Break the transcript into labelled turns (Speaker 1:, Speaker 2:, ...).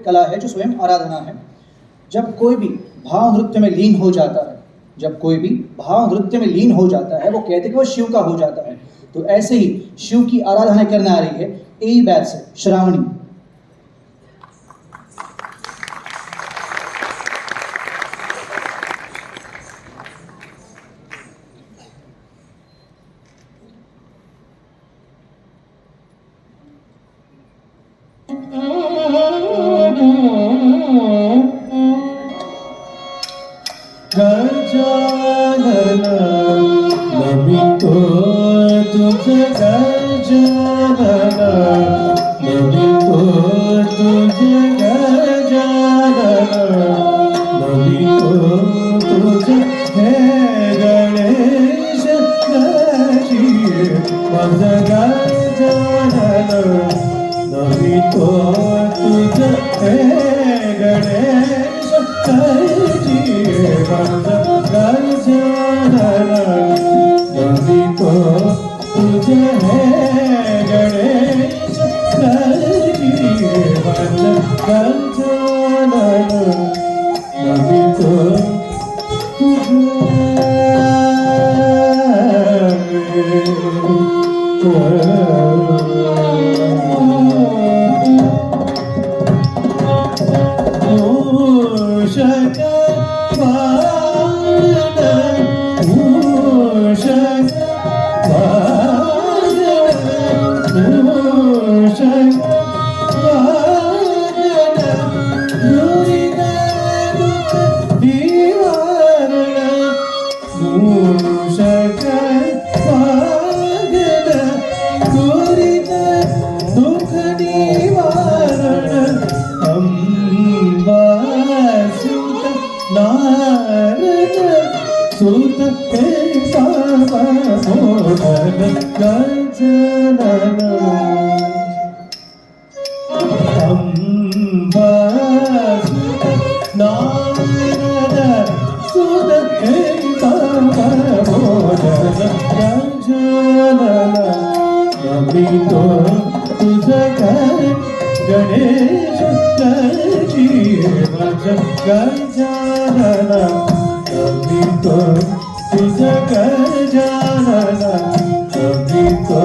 Speaker 1: कला है जो स्वयं आराधना है। जब कोई भी भाव नृत्य में लीन हो जाता है, जब कोई भी भाव नृत्य में लीन हो जाता है, वो कहते हैं कि वो शिव का हो जाता है। तो ऐसे ही शिव की आराधना करने आ रही है ए बैच से श्रावणी।
Speaker 2: गजानन नमितो तुझ गजानन नमितो तुझ गजानन नमितो तुझ हे गणेश गणेश मज गजानन नमितो तुझ हे गणेश गजानन नमितो तुझे है गणेश गजानन नमितो सुत गजानन अम्बा सुत नारद सुत गजानन नमितो तुझ गणेश गजानन नमितो तुझ गजानन नमितो